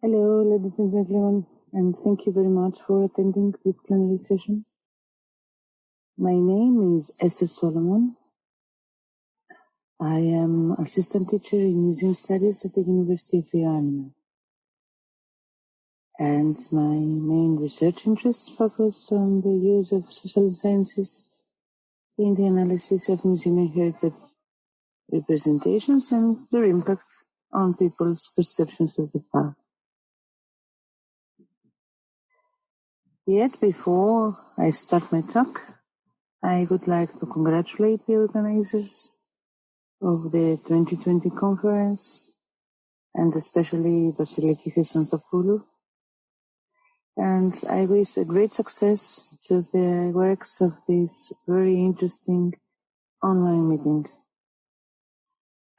Hello, ladies and gentlemen, and thank you very much for attending this plenary session. My name is Esther Solomon. I am assistant teacher in museum studies at the University of Erasure. And my main research interests focus on the use of social sciences in the analysis of museum and heritage representations and their impact on people's perceptions of the past. Yet before I start my talk, I would like to congratulate the organizers of the 2020 conference, and especially Vasiliki Chrysantopoulou. And I wish a great success to the works of this very interesting online meeting.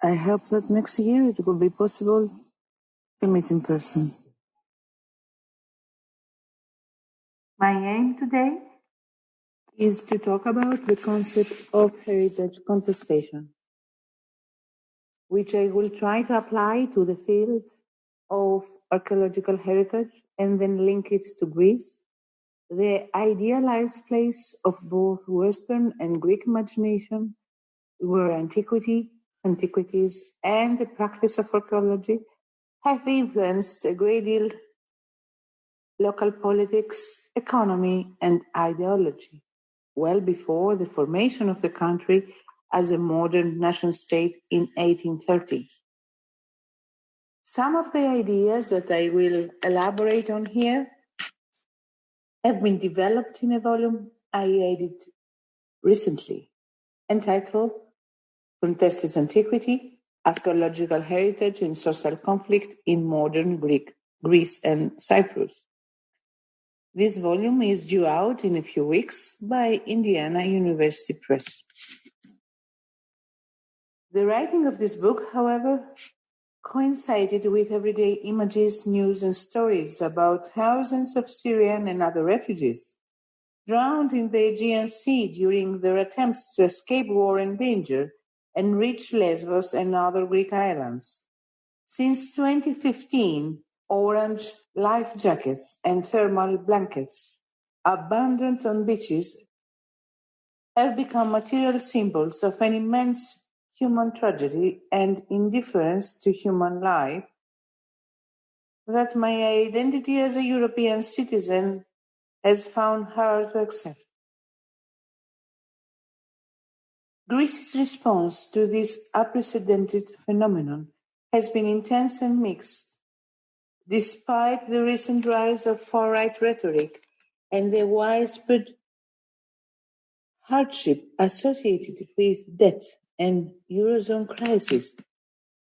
I hope that next year it will be possible to meet in person. My aim today is to talk about the concept of heritage contestation, which I will try to apply to the field of archaeological heritage and then link it to Greece, the idealized place of both Western and Greek imagination, where antiquities, and the practice of archaeology have influenced a great deal local politics, economy, and ideology, well before the formation of the country as a modern nation state in 1830. Some of the ideas that I will elaborate on here have been developed in a volume I edited recently, entitled Contested Antiquity, Archaeological Heritage and Social Conflict in Modern Greece and Cyprus. This volume is due out in a few weeks by Indiana University Press. The writing of this book, however, coincided with everyday images, news, and stories about thousands of Syrian and other refugees drowned in the Aegean Sea during their attempts to escape war and danger and reach Lesbos and other Greek islands. Since 2015, orange life jackets and thermal blankets abundant on beaches have become material symbols of an immense human tragedy and indifference to human life that my identity as a European citizen has found hard to accept. Greece's response to this unprecedented phenomenon has been intense and mixed. Despite the recent rise of far-right rhetoric and the widespread hardship associated with debt and Eurozone crisis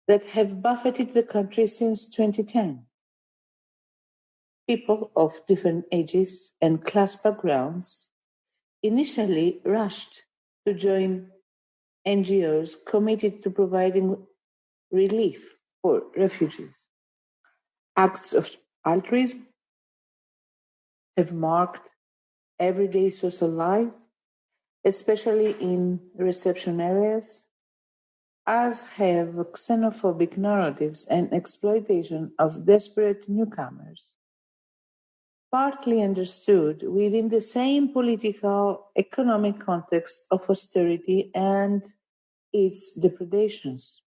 that have buffeted the country since 2010, people of different ages and class backgrounds initially rushed to join NGOs committed to providing relief for refugees. Acts of altruism have marked everyday social life, especially in reception areas, as have xenophobic narratives and exploitation of desperate newcomers, partly understood within the same political economic context of austerity and its depredations.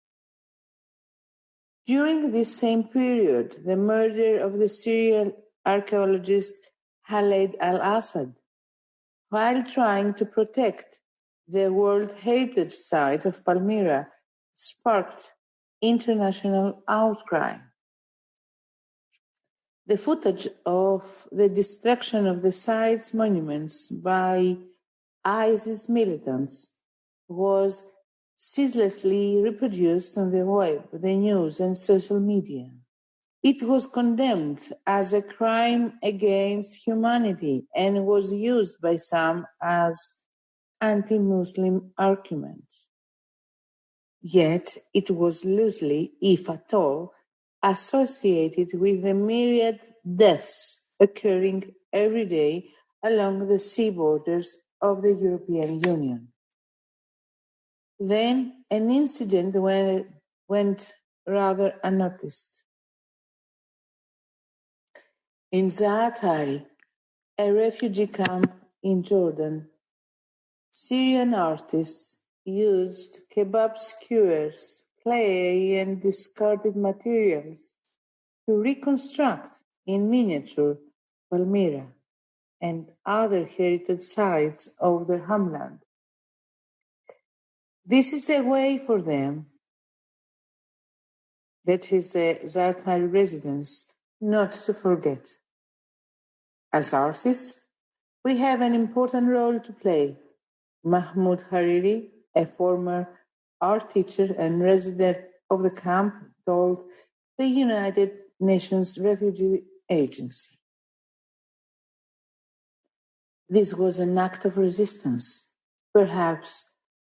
During this same period, the murder of the Syrian archaeologist Khaled al-Assad, while trying to protect the World Heritage Site of Palmyra, sparked international outcry. The footage of the destruction of the site's monuments by ISIS militants was ceaselessly reproduced on the web, the news, and social media. It was condemned as a crime against humanity and was used by some as anti-Muslim arguments. Yet it was loosely, if at all, associated with the myriad deaths occurring every day along the sea borders of the European Union. Then an incident went rather unnoticed. In Zaatari, a refugee camp in Jordan, Syrian artists used kebab skewers, clay, and discarded materials to reconstruct in miniature Palmyra and other heritage sites of their homeland. This is a way for them, that is the Zaatari residents, not to forget. As artists, we have an important role to play. Mahmoud Hariri, a former art teacher and resident of the camp, told the United Nations Refugee Agency. This was an act of resistance, perhaps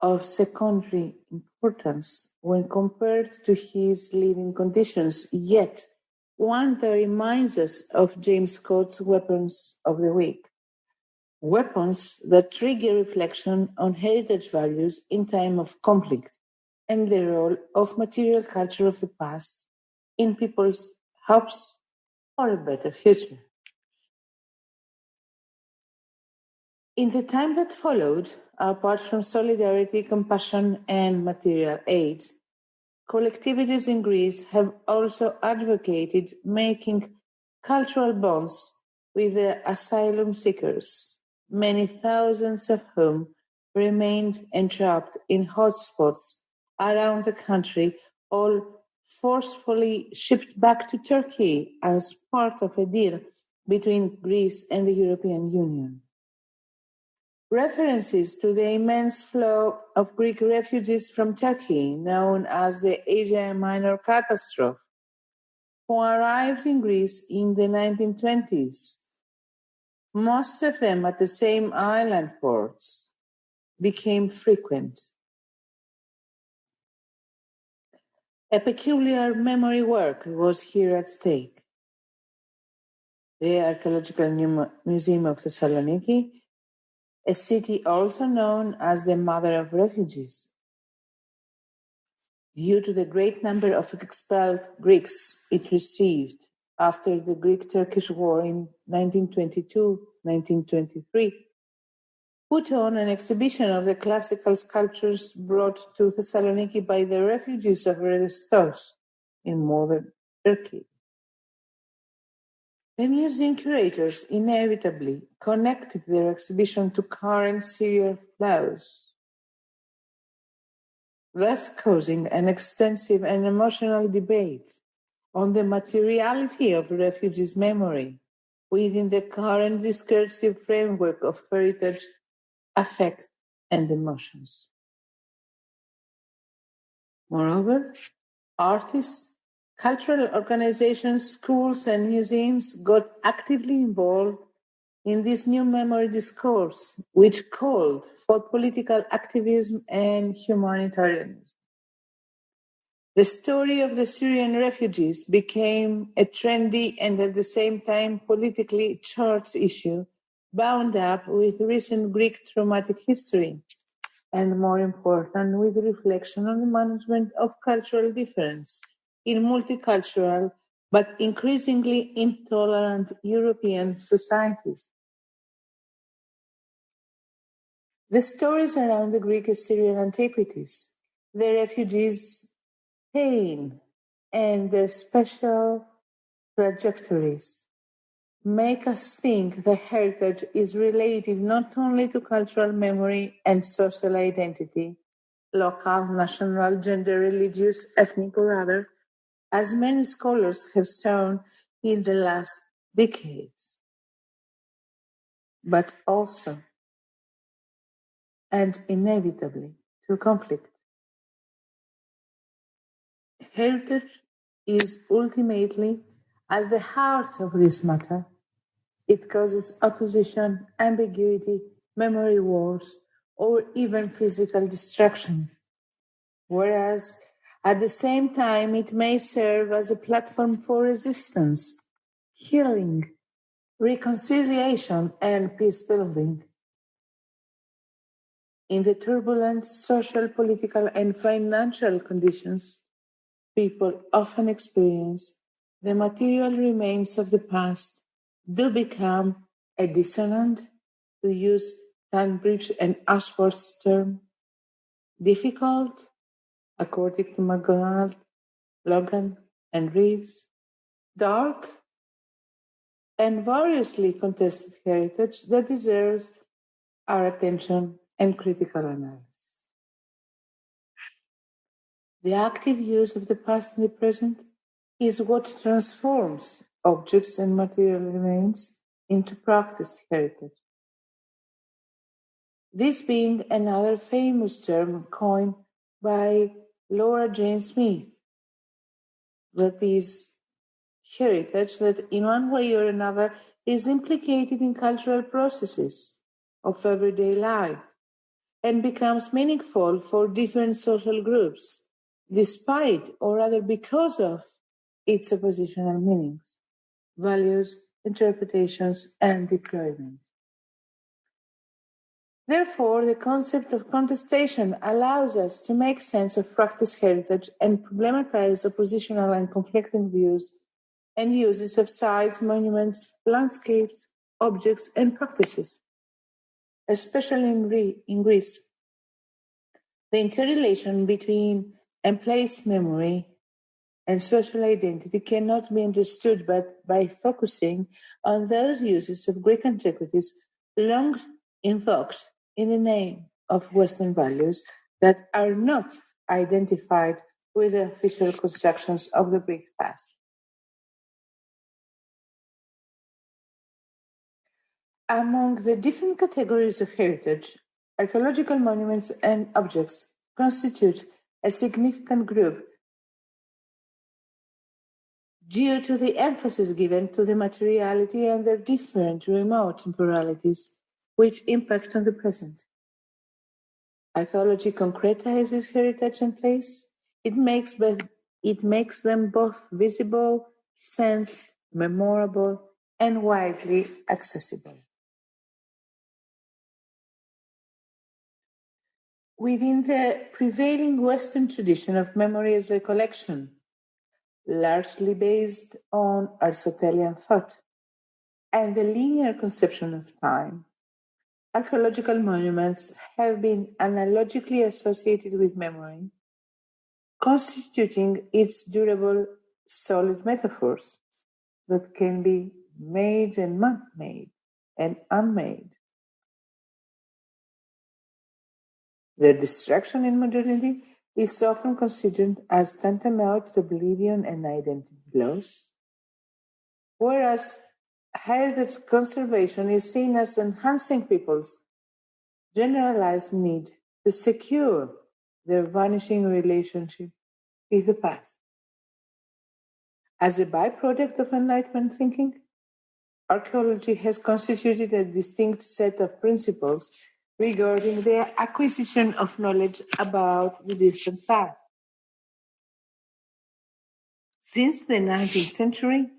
of secondary importance when compared to his living conditions, yet one that reminds us of James Scott's Weapons of the Week. Weapons that trigger reflection on heritage values in time of conflict and the role of material culture of the past in people's hopes for a better future. In the time that followed, apart from solidarity, compassion, and material aid, collectivities in Greece have also advocated making cultural bonds with the asylum seekers, many thousands of whom remained entrapped in hotspots around the country, all forcefully shipped back to Turkey as part of a deal between Greece and the European Union. References to the immense flow of Greek refugees from Turkey, known as the Asia Minor catastrophe, who arrived in Greece in the 1920s, most of them at the same island ports, became frequent. A peculiar memory work was here at stake. The Archaeological Museum of Thessaloniki, a city also known as the Mother of Refugees, due to the great number of expelled Greeks it received after the Greek-Turkish War in 1922-1923, put on an exhibition of the classical sculptures brought to Thessaloniki by the refugees of Rhodes in modern Turkey. The museum curators inevitably connected their exhibition to current Syrian flows, thus causing an extensive and emotional debate on the materiality of refugees' memory within the current discursive framework of heritage, affect, and emotions. Moreover, artists, cultural organizations, schools, and museums got actively involved in this new memory discourse, which called for political activism and humanitarianism. The story of the Syrian refugees became a trendy and at the same time politically charged issue bound up with recent Greek traumatic history, and more important, with reflection on the management of cultural difference in multicultural but increasingly intolerant European societies. The stories around the Greek-Assyrian antiquities, the refugees' pain, and their special trajectories make us think that heritage is related not only to cultural memory and social identity, local, national, gender, religious, ethnic, or other, as many scholars have shown in the last decades, but also and inevitably to conflict. Heritage is ultimately at the heart of this matter. It causes opposition, ambiguity, memory wars, or even physical destruction. Whereas at the same time, it may serve as a platform for resistance, healing, reconciliation, and peace building. In the turbulent social, political, and financial conditions people often experience, the material remains of the past do become a dissonant, to use Tunbridge and Ashworth's term, difficult, according to McDonald, Logan, and Reeves, dark, and variously contested heritage that deserves our attention and critical analysis. The active use of the past and the present is what transforms objects and material remains into practiced heritage. This being another famous term coined by Laura Jane Smith, that is heritage that in one way or another is implicated in cultural processes of everyday life and becomes meaningful for different social groups, despite or rather because of its oppositional meanings, values, interpretations, and deployment. Therefore, the concept of contestation allows us to make sense of practiced heritage and problematize oppositional and conflicting views and uses of sites, monuments, landscapes, objects, and practices, especially in Greece. The interrelation between and place memory and social identity cannot be understood but by focusing on those uses of Greek antiquities long invoked in the name of Western values that are not identified with the official constructions of the Greek past. Among the different categories of heritage, archaeological monuments and objects constitute a significant group due to the emphasis given to the materiality and their different remote temporalities which impact on the present. Archaeology concretizes heritage and place. It makes them both visible, sensed, memorable, and widely accessible. Within the prevailing Western tradition of memory as a collection, largely based on Aristotelian thought and the linear conception of time, archaeological monuments have been analogically associated with memory, constituting its durable, solid metaphors that can be made and man-made and unmade. Their destruction in modernity is often considered as tantamount to oblivion and identity loss, whereas heritage conservation is seen as enhancing people's generalized need to secure their vanishing relationship with the past. As a byproduct of Enlightenment thinking, archaeology has constituted a distinct set of principles regarding the acquisition of knowledge about the distant past. Since the 19th century,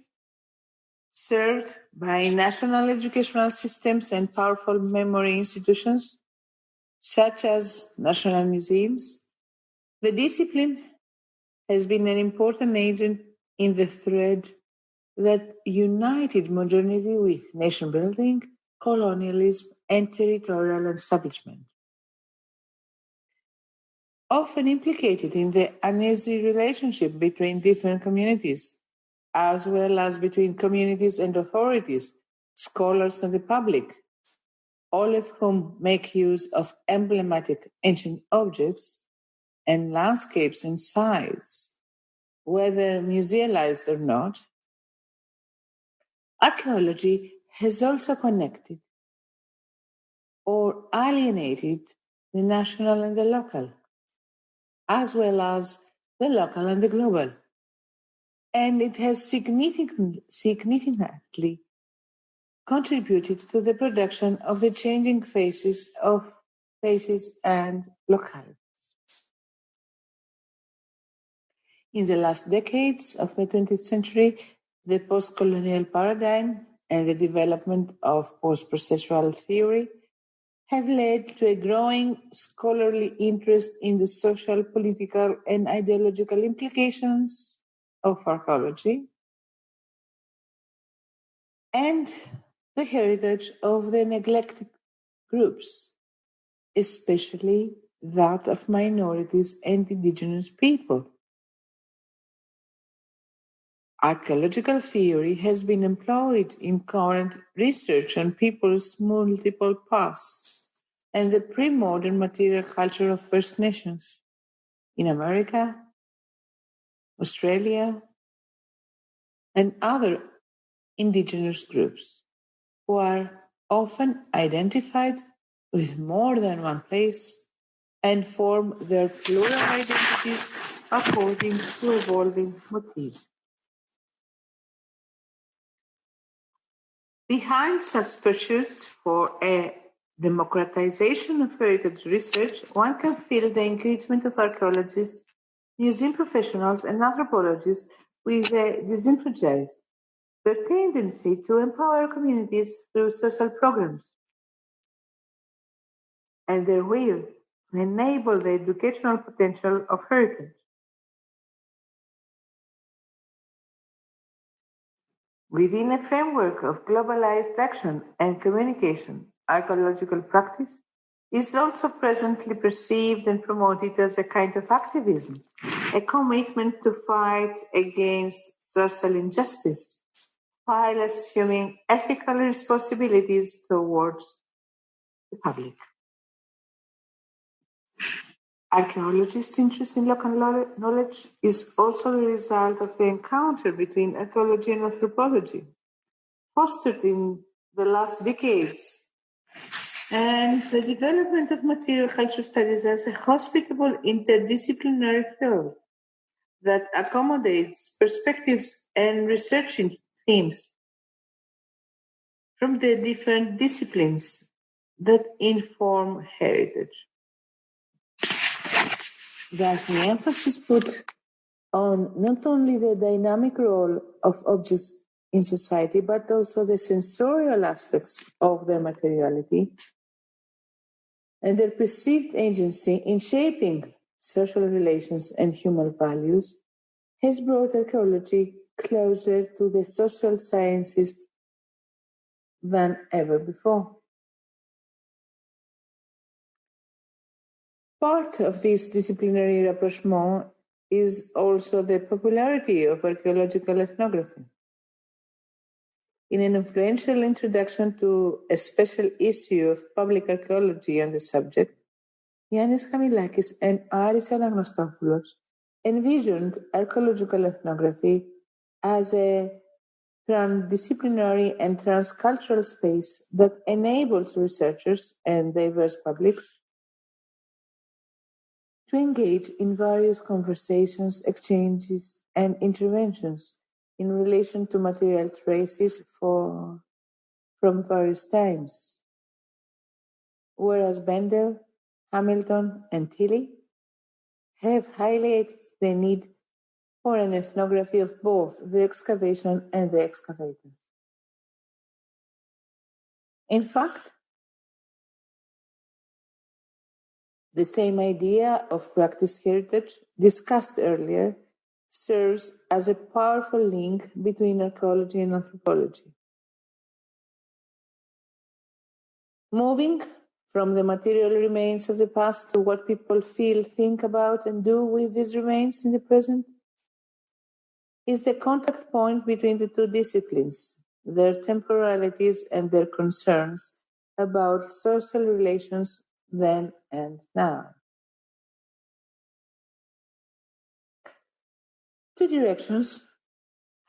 served by national educational systems and powerful memory institutions, such as national museums, the discipline has been an important agent in the thread that united modernity with nation building, colonialism, and territorial establishment. Often implicated in the uneasy relationship between different communities, as well as between communities and authorities, scholars and the public, all of whom make use of emblematic ancient objects and landscapes and sites, whether musealized or not. Archaeology has also connected or alienated the national and the local, as well as the local and the global. And it has significantly contributed to the production of the changing faces of places and localities. In the last decades of the 20th century, the post-colonial paradigm and the development of post-processual theory have led to a growing scholarly interest in the social, political, and ideological implications of archaeology, and the heritage of the neglected groups, especially that of minorities and indigenous people. Archaeological theory has been employed in current research on people's multiple pasts and the pre-modern material culture of First Nations in America, Australia, and other indigenous groups who are often identified with more than one place and form their plural identities according to evolving motifs. Behind such pursuits for a democratization of heritage research, one can feel the engagement of archaeologists, museum professionals, and anthropologists with a disenfranchised, their tendency to empower communities through social programs, and their will to enable the educational potential of heritage. Within a framework of globalized action and communication, archaeological practice is also presently perceived and promoted as a kind of activism, a commitment to fight against social injustice while assuming ethical responsibilities towards the public. Archaeologists' interest in local knowledge is also the result of the encounter between archaeology and anthropology, fostered in the last decades, and the development of material culture studies as a hospitable interdisciplinary field that accommodates perspectives and researching themes from the different disciplines that inform heritage. Thus, the emphasis put on not only the dynamic role of objects in society, but also the sensorial aspects of their materiality and their perceived agency in shaping social relations and human values, has brought archaeology closer to the social sciences than ever before. Part of this disciplinary rapprochement is also the popularity of archaeological ethnography. In an influential introduction to a special issue of Public Archaeology on the subject, Yannis Chamilakis and Aris Anagностopoulos envisioned archaeological ethnography as a transdisciplinary and transcultural space that enables researchers and diverse publics to engage in various conversations, exchanges, and interventions in relation to material traces from various times. Whereas Bender, Hamilton, and Tilly have highlighted the need for an ethnography of both the excavation and the excavators. In fact, the same idea of practice heritage discussed earlier serves as a powerful link between archaeology and anthropology. Moving from the material remains of the past to what people feel, think about, and do with these remains in the present is the contact point between the two disciplines, their temporalities and their concerns about social relations then and now. Two directions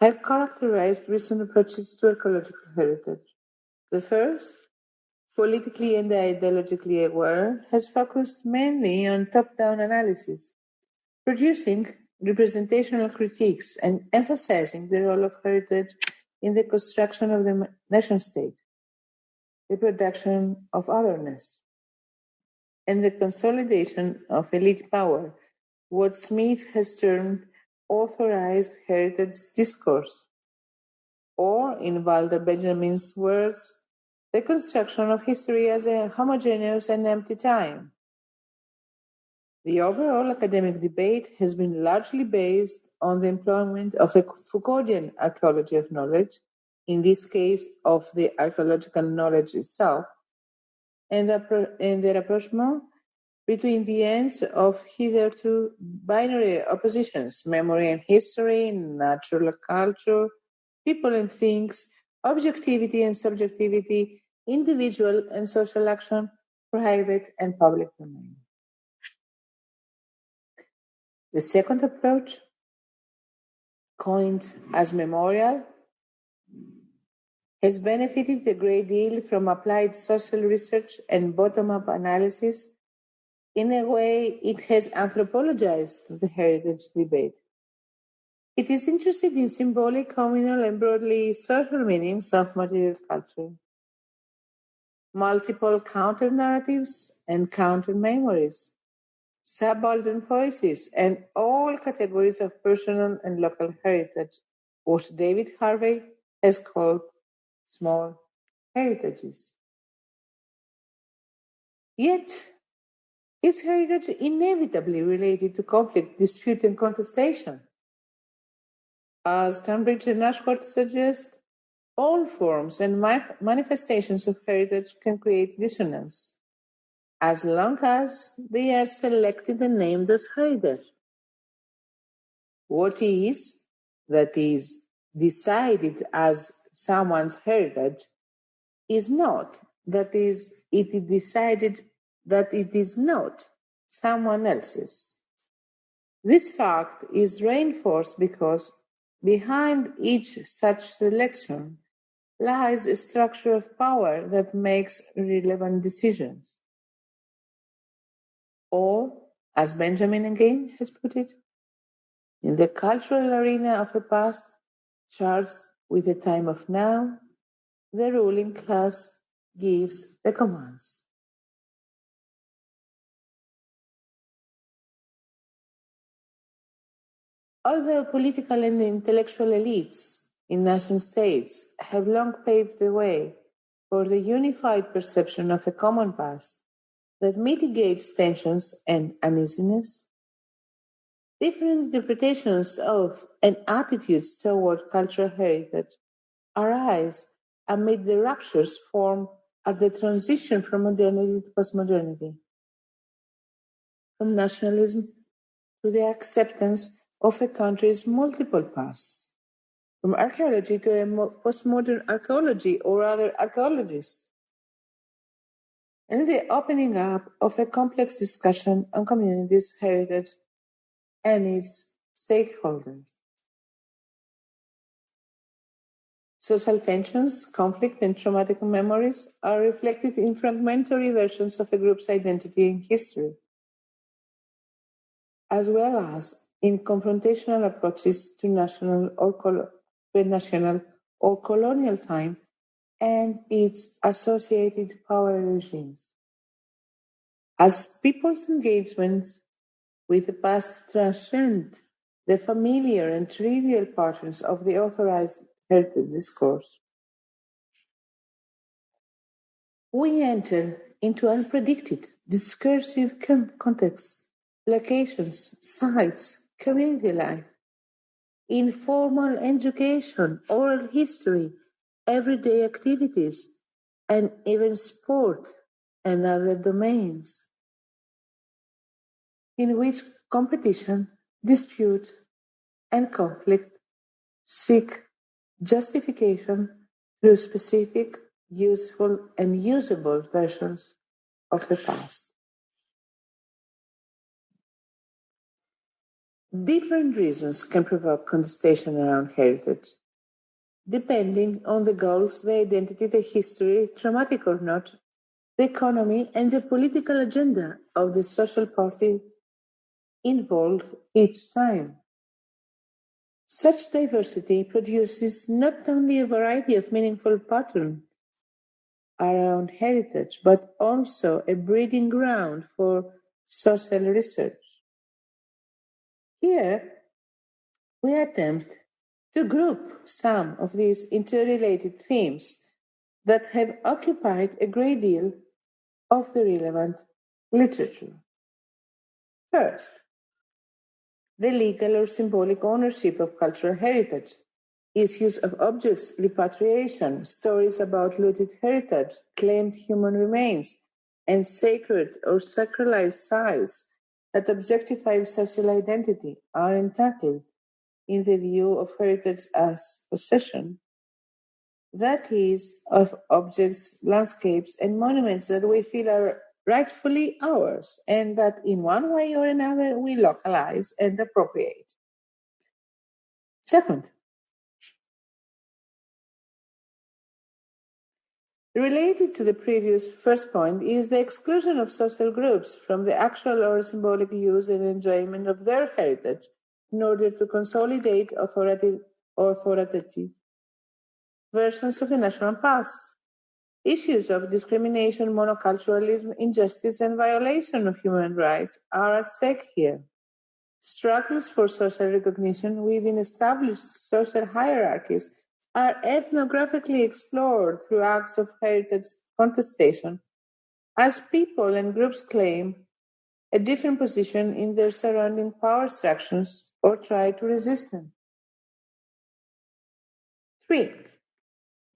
have characterized recent approaches to archaeological heritage. The first, politically and ideologically aware, has focused mainly on top-down analysis, producing representational critiques and emphasizing the role of heritage in the construction of the nation-state, the production of otherness, and the consolidation of elite power, what Smith has termed authorized heritage discourse, or in Walter Benjamin's words, the construction of history as a homogeneous and empty time. The overall academic debate has been largely based on the employment of a Foucauldian archaeology of knowledge in this case of the archaeological knowledge itself, and their approachment between the ends of hitherto binary oppositions, memory and history, natural culture, people and things, objectivity and subjectivity, individual and social action, private and public domain. The second approach, coined as memorial, has benefited a great deal from applied social research and bottom-up analysis. In a way, it has anthropologized the heritage debate. It is interested in symbolic, communal, and broadly social meanings of material culture, multiple counter-narratives and counter-memories, subaltern voices, and all categories of personal and local heritage, what David Harvey has called small heritages. Yet, is heritage inevitably related to conflict, dispute, and contestation? As Tunbridge and Ashworth suggest, all forms and manifestations of heritage can create dissonance, as long as they are selected and named as heritage. What is, that is, decided as someone's heritage is not, that is, it is decided that it is not someone else's. This fact is reinforced because behind each such selection lies a structure of power that makes relevant decisions. Or, as Benjamin again has put it, in the cultural arena of the past, charged with the time of now, the ruling class gives the commands. Although political and intellectual elites in nation states have long paved the way for the unified perception of a common past that mitigates tensions and uneasiness, different interpretations of and attitudes toward cultural heritage arise amid the ruptures formed at the transition from modernity to postmodernity, from nationalism to the acceptance of a country's multiple pasts, from archaeology to a postmodern archaeology or other archaeologists, and the opening up of a complex discussion on communities' heritage and its stakeholders. Social tensions, conflict, and traumatic memories are reflected in fragmentary versions of a group's identity and history, as well as in confrontational approaches to national or colonial time and its associated power regimes. As people's engagements with the past transcend the familiar and trivial patterns of the authorized heritage discourse, we enter into unpredicted, discursive contexts, locations, sites, community life, informal education, oral history, everyday activities, and even sport and other domains, in which competition, dispute, and conflict seek justification through specific, useful, and usable versions of the past. Different reasons can provoke contestation around heritage, depending on the goals, the identity, the history, traumatic or not, the economy, and the political agenda of the social parties involved each time. Such diversity produces not only a variety of meaningful patterns around heritage, but also a breeding ground for social research. Here, we attempt to group some of these interrelated themes that have occupied a great deal of the relevant literature. First, the legal or symbolic ownership of cultural heritage, issues of objects, repatriation, stories about looted heritage, claimed human remains, and sacred or sacralized sites that objectify social identity are entitled in the view of heritage as possession. That is, of objects, landscapes, and monuments that we feel are rightfully ours and that in one way or another we localize and appropriate. Second, related to the previous first point is the exclusion of social groups from the actual or symbolic use and enjoyment of their heritage in order to consolidate authoritative versions of the national past. Issues of discrimination, monoculturalism, injustice, and violation of human rights are at stake here. Struggles for social recognition within established social hierarchies are ethnographically explored through acts of heritage contestation as people and groups claim a different position in their surrounding power structures or try to resist them. 3.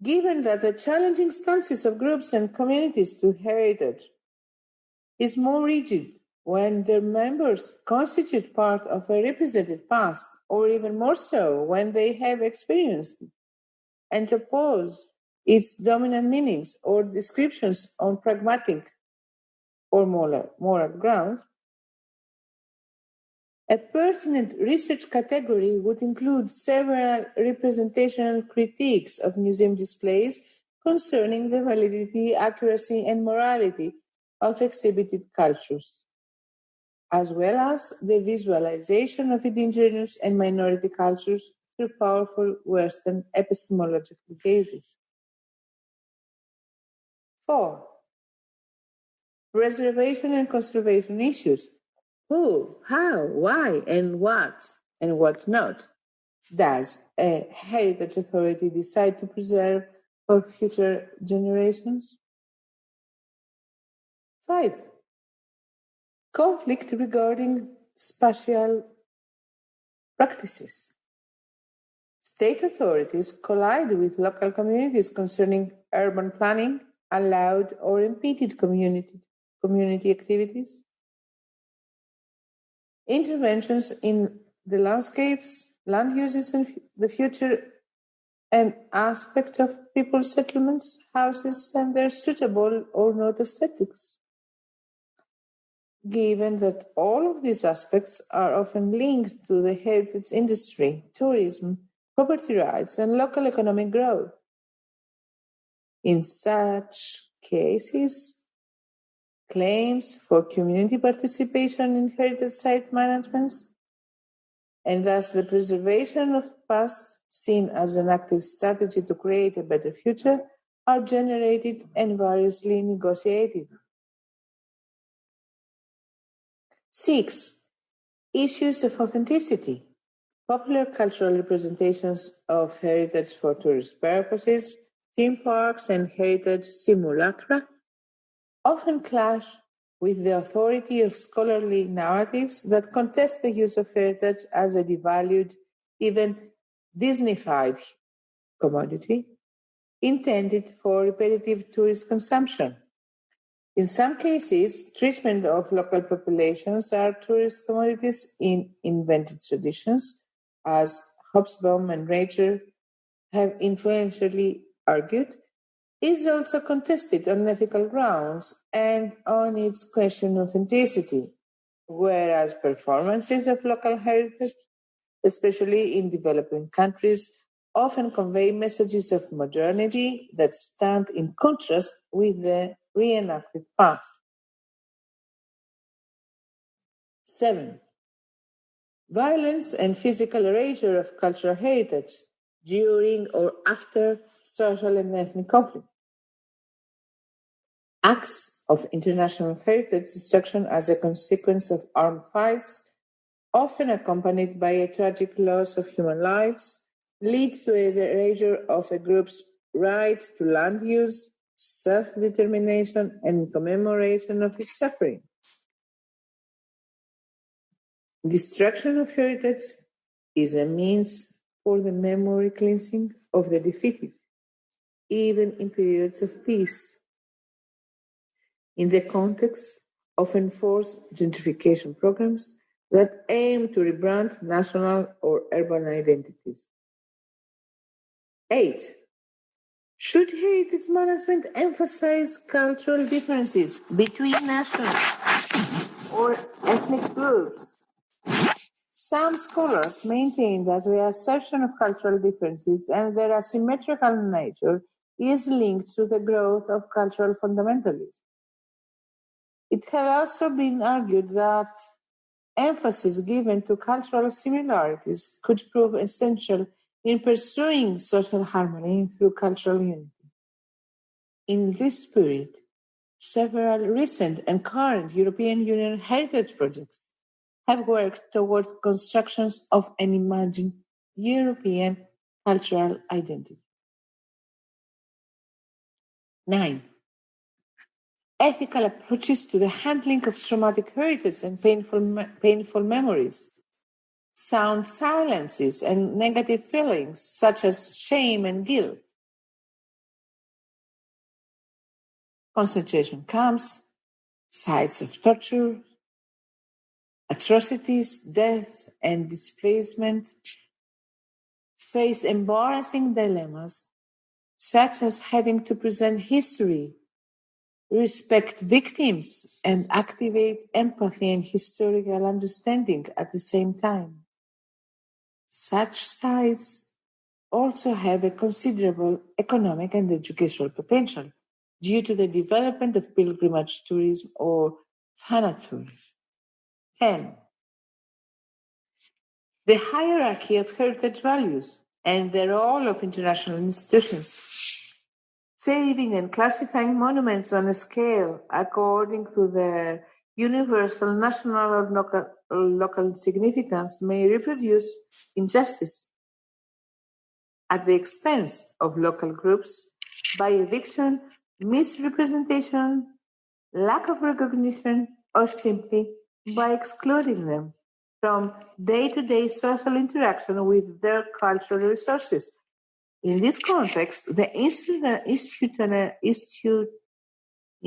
Given that the challenging stances of groups and communities to heritage is more rigid when their members constitute part of a represented past, or even more so when they have experienced it, and oppose its dominant meanings or descriptions on pragmatic or moral grounds, a pertinent research category would include several representational critiques of museum displays concerning the validity, accuracy, and morality of exhibited cultures, as well as the visualization of indigenous and minority cultures through powerful Western epistemological cases. 4. Preservation and conservation issues. Who, how, why, and what not does a heritage authority decide to preserve for future generations? 5. Conflict regarding spatial practices. State authorities collide with local communities concerning urban planning, allowed or impeded community activities. Interventions in the landscapes, land uses, and the future and aspect of people's settlements, houses, and their suitable or not aesthetics. Given that all of these aspects are often linked to the heritage industry, tourism, property rights, and local economic growth. In such cases, claims for community participation in heritage site managements, and thus the preservation of the past seen as an active strategy to create a better future, are generated and variously negotiated. 6. Issues of authenticity. Popular cultural representations of heritage for tourist purposes, theme parks, and heritage simulacra often clash with the authority of scholarly narratives that contest the use of heritage as a devalued, even Disneyfied commodity intended for repetitive tourist consumption. In some cases, treatment of local populations are tourist commodities in invented traditions, as Hobsbawm and Erasure have influentially argued, is also contested on ethical grounds and on its question of authenticity, whereas performances of local heritage, especially in developing countries, often convey messages of modernity that stand in contrast with the reenacted past. 7. Violence and physical erasure of cultural heritage during or after social and ethnic conflict. Acts of international heritage destruction as a consequence of armed fights, often accompanied by a tragic loss of human lives, lead to the erasure of a group's right to land use, self-determination, and commemoration of its suffering. Destruction of heritage is a means for the memory cleansing of the defeated, even in periods of peace, in the context of enforced gentrification programs that aim to rebrand national or urban identities. 8. Should heritage management emphasize cultural differences between national or ethnic groups? Some scholars maintain that the assertion of cultural differences and their asymmetrical nature is linked to the growth of cultural fundamentalism. It has also been argued that emphasis given to cultural similarities could prove essential in pursuing social harmony through cultural unity. In this spirit, several recent and current European Union heritage projects have worked toward constructions of an imagined European cultural identity. 9. Ethical approaches to the handling of traumatic heritage and painful memories. Sound silences and negative feelings such as shame and guilt. Concentration camps, sites of torture, atrocities, death, and displacement face embarrassing dilemmas such as having to present history, respect victims, and activate empathy and historical understanding at the same time. Such sites also have a considerable economic and educational potential due to the development of pilgrimage tourism or thanatourism. 10. The hierarchy of heritage values and the role of international institutions. Saving and classifying monuments on a scale according to their universal, national, or local significance may reproduce injustice at the expense of local groups by eviction, misrepresentation, lack of recognition, or simply by excluding them from day-to-day social interaction with their cultural resources. In this context, the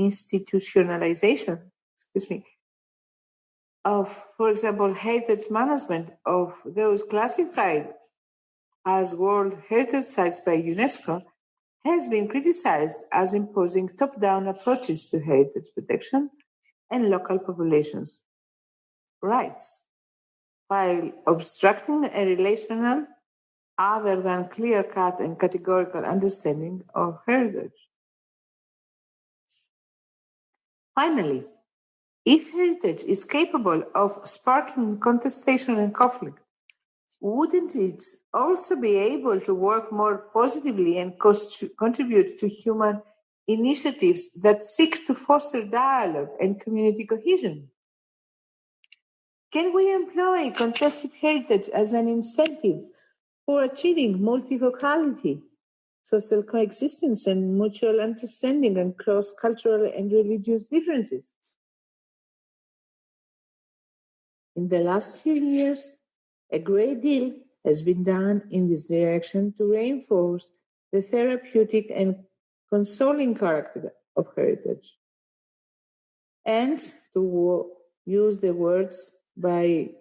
institutionalization of, for example, heritage management of those classified as World Heritage Sites by UNESCO has been criticized as imposing top-down approaches to heritage protection and local populations' rights, while obstructing a relational other than clear-cut and categorical understanding of heritage. Finally, if heritage is capable of sparking contestation and conflict, wouldn't it also be able to work more positively and contribute to human initiatives that seek to foster dialogue and community cohesion? Can we employ contested heritage as an incentive for achieving multivocality, social coexistence, and mutual understanding across cultural and religious differences? In the last few years, a great deal has been done in this direction to reinforce the therapeutic and consoling character of heritage. And to use the words by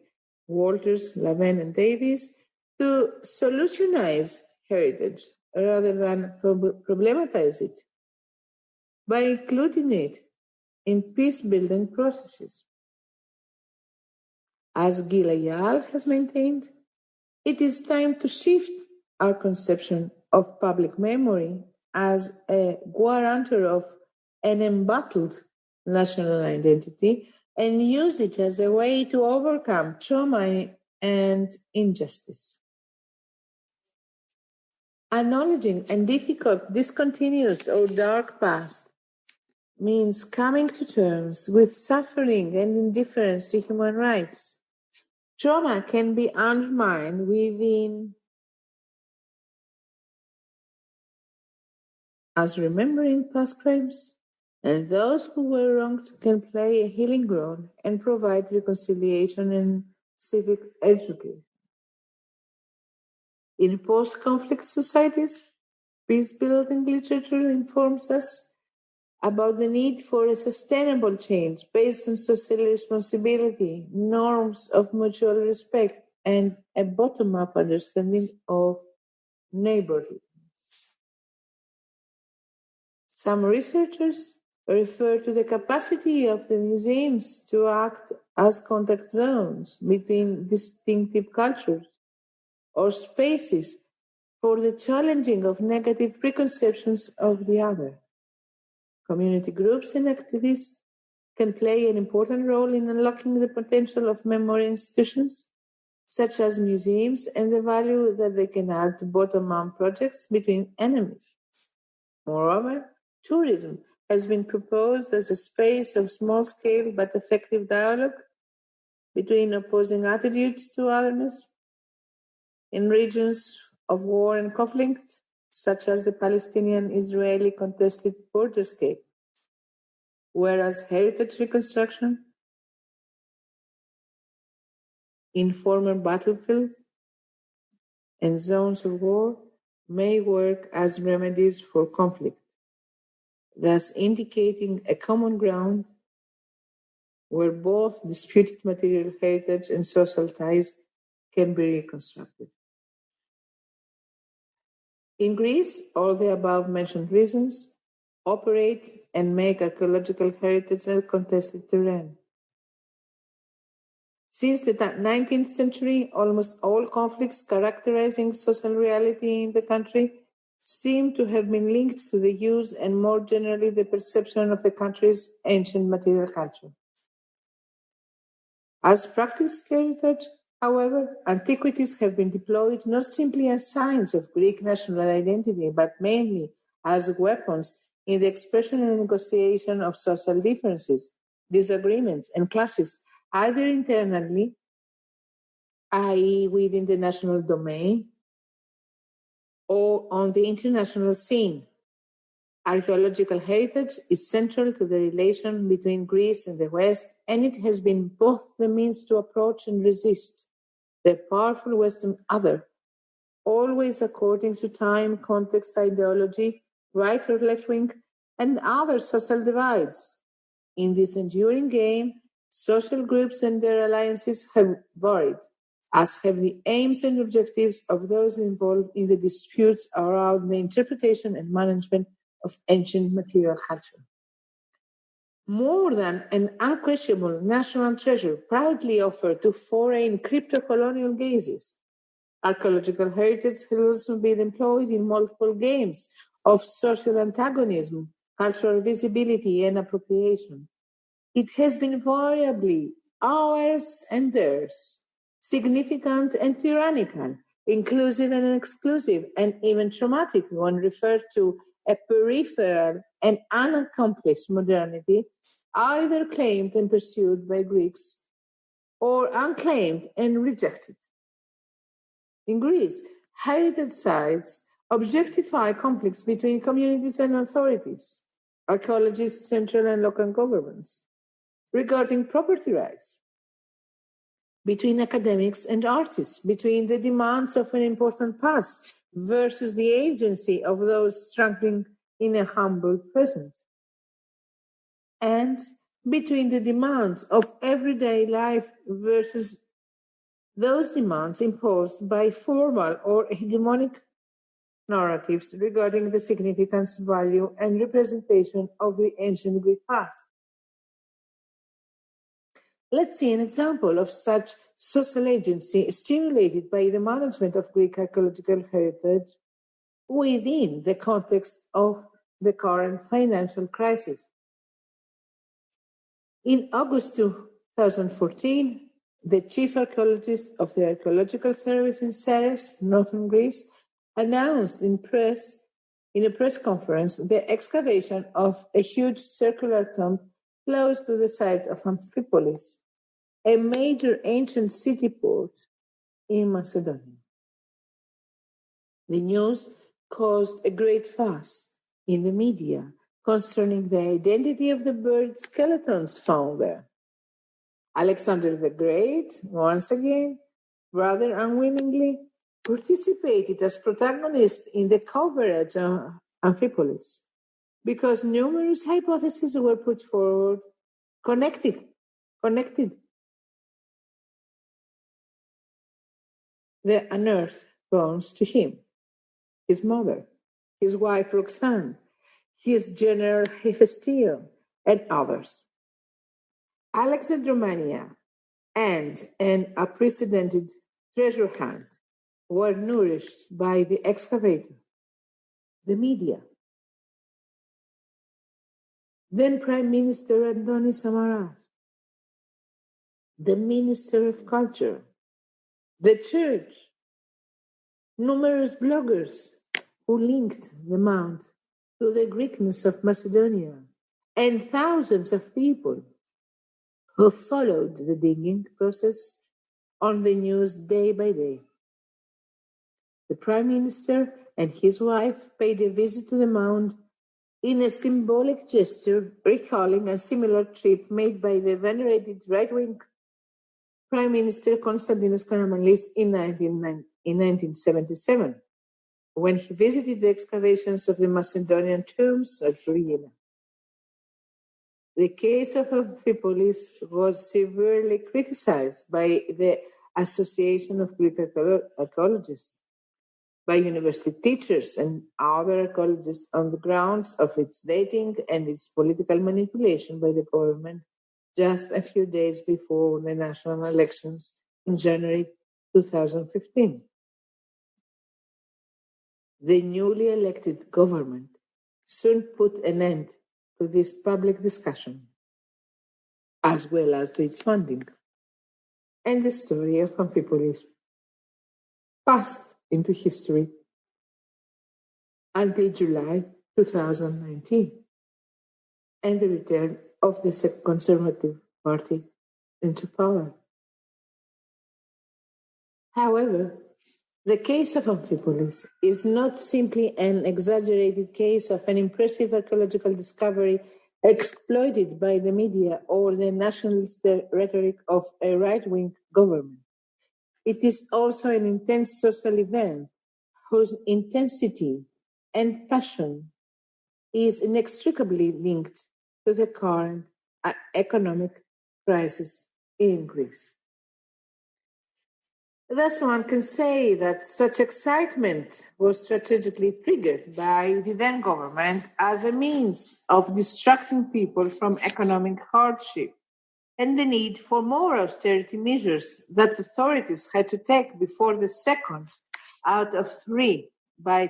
Walters, Lavin, and Davies, to solutionize heritage rather than problematize it by including it in peace-building processes. As Gil has maintained, it is time to shift our conception of public memory as a guarantor of an embattled national identity and use it as a way to overcome trauma and injustice. Acknowledging a difficult, discontinuous, or dark past means coming to terms with suffering and indifference to human rights. Trauma can be undermined within as remembering past crimes, and those who were wronged can play a healing role and provide reconciliation and civic education. In post-conflict societies, peace-building literature informs us about the need for a sustainable change based on social responsibility, norms of mutual respect, and a bottom-up understanding of neighborhood. Some researchers refer to the capacity of the museums to act as contact zones between distinctive cultures or spaces for the challenging of negative preconceptions of the other. Community groups and activists can play an important role in unlocking the potential of memory institutions, such as museums, and the value that they can add to bottom-up projects between enemies. Moreover, tourism has been proposed as a space of small-scale but effective dialogue between opposing attitudes to otherness in regions of war and conflict, such as the Palestinian-Israeli contested borderscape, whereas heritage reconstruction in former battlefields and zones of war may work as remedies for conflict, thus indicating a common ground where both disputed material heritage and social ties can be reconstructed. In Greece, all the above-mentioned reasons operate and make archaeological heritage a contested terrain. Since the 19th century, almost all conflicts characterizing social reality in the country seem to have been linked to the use and more generally the perception of the country's ancient material culture. As practiced heritage, however, antiquities have been deployed not simply as signs of Greek national identity, but mainly as weapons in the expression and negotiation of social differences, disagreements, and clashes, either internally, i.e. within the national domain, or on the international scene. Archaeological heritage is central to the relation between Greece and the West, and it has been both the means to approach and resist the powerful Western other, always according to time, context, ideology, right or left wing, and other social divides. In this enduring game, social groups and their alliances have varied, as have the aims and objectives of those involved in the disputes around the interpretation and management of ancient material culture. More than an unquestionable national treasure proudly offered to foreign crypto-colonial gazes, archaeological heritage has also been employed in multiple games of social antagonism, cultural visibility, and appropriation. It has been variably ours and theirs, significant and tyrannical, inclusive and exclusive, and even traumatic when referred to a peripheral and unaccomplished modernity, either claimed and pursued by Greeks or unclaimed and rejected. In Greece, heritage sites objectify conflicts between communities and authorities, archaeologists, central and local governments, regarding property rights, between academics and artists, between the demands of an important past versus the agency of those struggling in a humble present, and between the demands of everyday life versus those demands imposed by formal or hegemonic narratives regarding the significance, value, and representation of the ancient Greek past. Let's see an example of such social agency stimulated by the management of Greek archaeological heritage within the context of the current financial crisis. In August 2014, the chief archaeologist of the Archaeological Service in Serres, northern Greece, announced in a press conference the excavation of a huge circular tomb close to the site of Amphipolis, a major ancient city port in Macedonia. The news caused a great fuss in the media concerning the identity of the buried skeletons found there. Alexander the Great, once again, rather unwillingly, participated as protagonists in the coverage of Amphipolis because numerous hypotheses were put forward connected the unearthed bones to him, his mother, his wife Roxanne, his general Hephaestion, and others. Alexandromania and an unprecedented treasure hunt were nourished by the excavator, the media, then Prime Minister Andoni Samaras, the Minister of Culture, the Church, numerous bloggers who linked the Mount to the Greekness of Macedonia, and thousands of people who followed the digging process on the news day by day. The Prime Minister and his wife paid a visit to the Mount in a symbolic gesture recalling a similar trip made by the venerated right-wing Prime Minister Konstantinos Karamanlis in 1977, when he visited the excavations of the Macedonian tombs at Regina. The case of Amphipolis was severely criticized by the Association of Greek Archaeologists, by university teachers and other archaeologists on the grounds of its dating and its political manipulation by the government just a few days before the national elections in January 2015. The newly elected government soon put an end to this public discussion, as well as to its funding, and the story of Amphipolis passed into history until July 2019 and the return of the Conservative Party into power. However, the case of Amphipolis is not simply an exaggerated case of an impressive archaeological discovery exploited by the media or the nationalist rhetoric of a right-wing government. It is also an intense social event whose intensity and passion is inextricably linked to the current economic crisis in Greece. Thus, one can say that such excitement was strategically triggered by the then government as a means of distracting people from economic hardship and the need for more austerity measures that authorities had to take before the second out of three by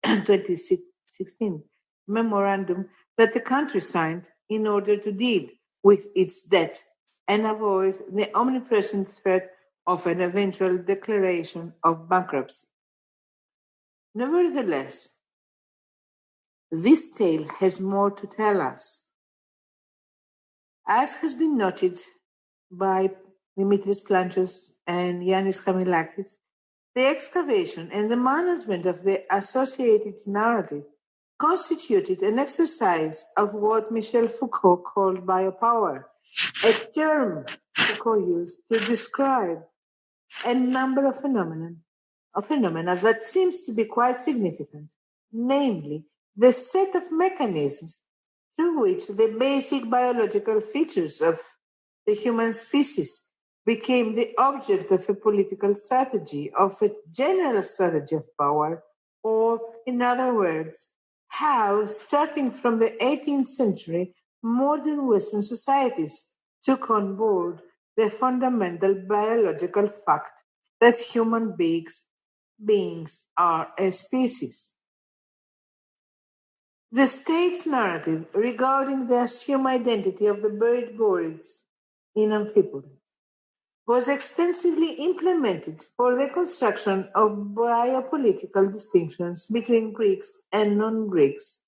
2016 memorandum that the country signed in order to deal with its debt and avoid the omnipresent threat of an eventual declaration of bankruptcy. Nevertheless, this tale has more to tell us. As has been noted by Dimitris Planchos and Yanis Kamilakis, the excavation and the management of the associated narrative constituted an exercise of what Michel Foucault called biopower, a term Foucault used to describe a number of phenomena that seems to be quite significant, namely the set of mechanisms through which the basic biological features of the human species became the object of a political strategy, of a general strategy of power, or, in other words, how, starting from the 18th century, modern Western societies took on board the fundamental biological fact that human beings are a species. The state's narrative regarding the assumed identity of the buried Boreads in Amphipolis was extensively implemented for the construction of biopolitical distinctions between Greeks and non-Greeks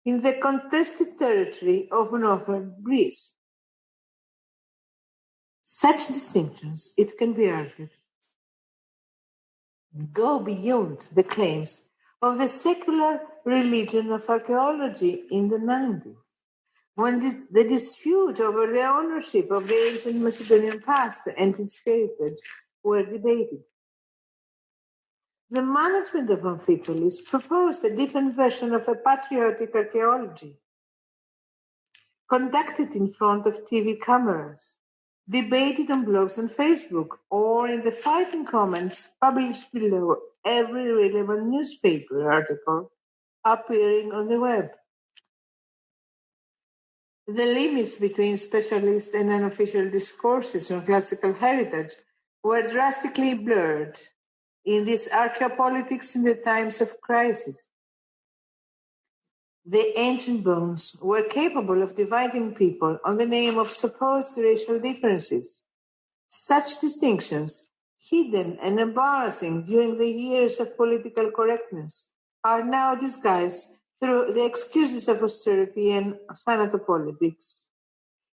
in the contested territory of northern Greece. Such distinctions, it can be argued, go beyond the claims of the secular religion of archaeology in the 90s, when the dispute over the ownership of the ancient Macedonian past and its heritage were debated. The management of Amphipolis proposed a different version of a patriotic archaeology, conducted in front of TV cameras, debated on blogs and Facebook, or in the fighting comments published below every relevant newspaper article appearing on the web. The limits between specialist and unofficial discourses on classical heritage were drastically blurred in this archaeopolitics in the times of crisis. The ancient bones were capable of dividing people on the name of supposed racial differences. Such distinctions, hidden and embarrassing during the years of political correctness, are now disguised through the excuses of austerity and thanatopolitics.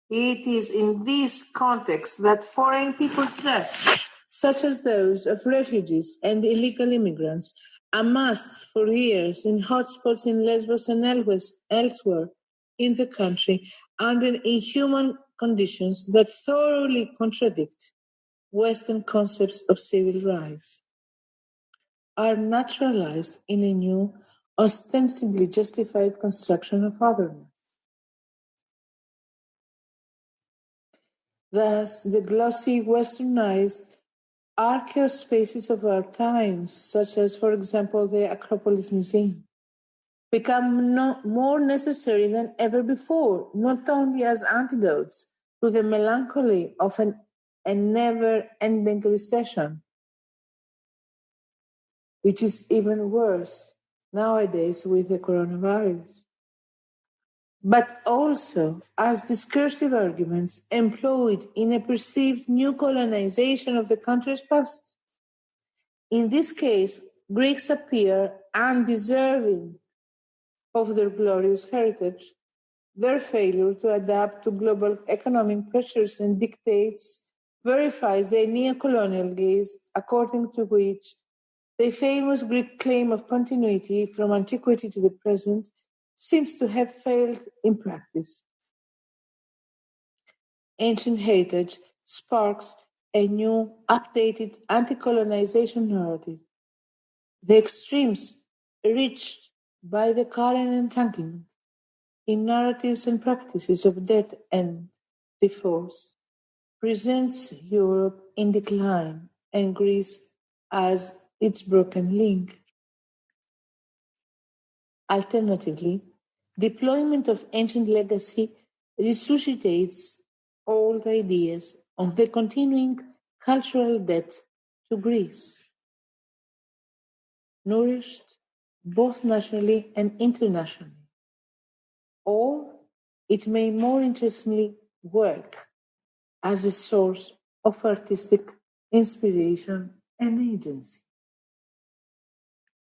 It is in this context that foreign people's deaths, such as those of refugees and illegal immigrants, amassed for years in hotspots in Lesbos and elsewhere in the country under inhuman conditions that thoroughly contradict Western concepts of civil rights, are naturalized in a new, ostensibly justified construction of otherness. Thus, the glossy, westernized archaeospaces of our times, such as, for example, the Acropolis Museum, become more necessary than ever before, not only as antidotes to the melancholy of a never-ending recession, which is even worse nowadays with the coronavirus, but also as discursive arguments employed in a perceived new colonization of the country's past. In this case, Greeks appear undeserving of their glorious heritage. Their failure to adapt to global economic pressures and dictates verifies the neo-colonial gaze according to which the famous Greek claim of continuity from antiquity to the present seems to have failed in practice. Ancient heritage sparks a new, updated anti-colonization narrative. The extremes reached by the current entanglement in narratives and practices of death and divorce presents Europe in decline and Greece as its broken link. Alternatively, deployment of ancient legacy resuscitates old ideas of the continuing cultural debt to Greece, nourished both nationally and internationally. Or it may more interestingly work as a source of artistic inspiration and agency.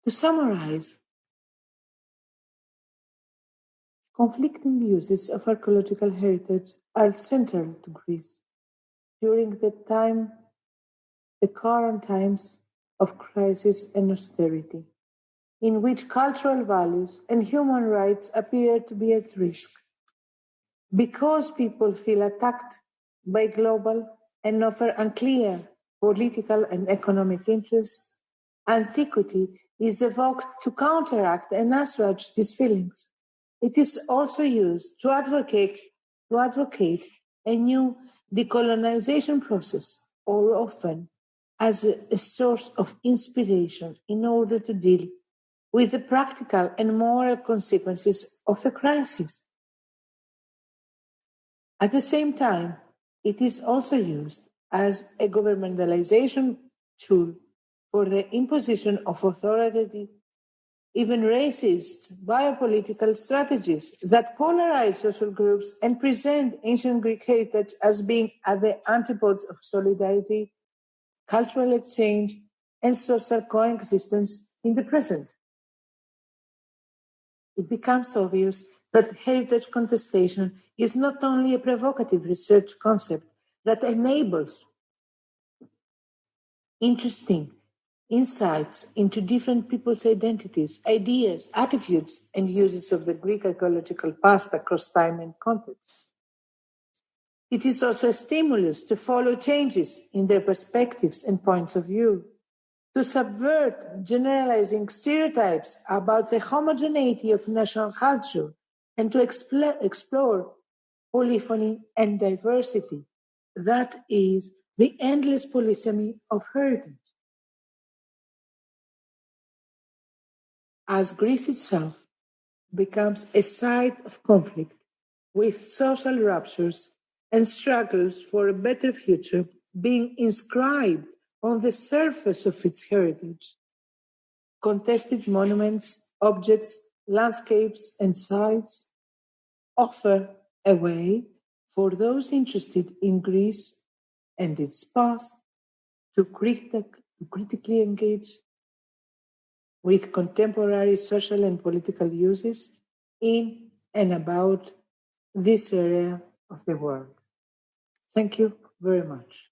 To summarize, conflicting uses of archaeological heritage are central to Greece during the current times of crisis and austerity, in which cultural values and human rights appear to be at risk. Because people feel attacked by global and often unclear political and economic interests, antiquity is evoked to counteract and assuage these feelings. It is also used to advocate a new decolonization process, or often as a source of inspiration in order to deal with the practical and moral consequences of the crisis. At the same time, it is also used as a governmentalization tool for the imposition of authoritative, even racist, biopolitical strategies that polarize social groups and present ancient Greek heritage as being at the antipodes of solidarity, cultural exchange, and social coexistence in the present. It becomes obvious that heritage contestation is not only a provocative research concept that enables interesting insights into different people's identities, ideas, attitudes, and uses of the Greek archaeological past across time and context. It is also a stimulus to follow changes in their perspectives and points of view, to subvert generalizing stereotypes about the homogeneity of national culture and to explore polyphony and diversity. That is the endless polysemy of heritage. As Greece itself becomes a site of conflict with social ruptures and struggles for a better future being inscribed on the surface of its heritage, contested monuments, objects, landscapes, and sites offer a way for those interested in Greece and its past to critically engage with contemporary social and political uses in and about this area of the world. Thank you very much.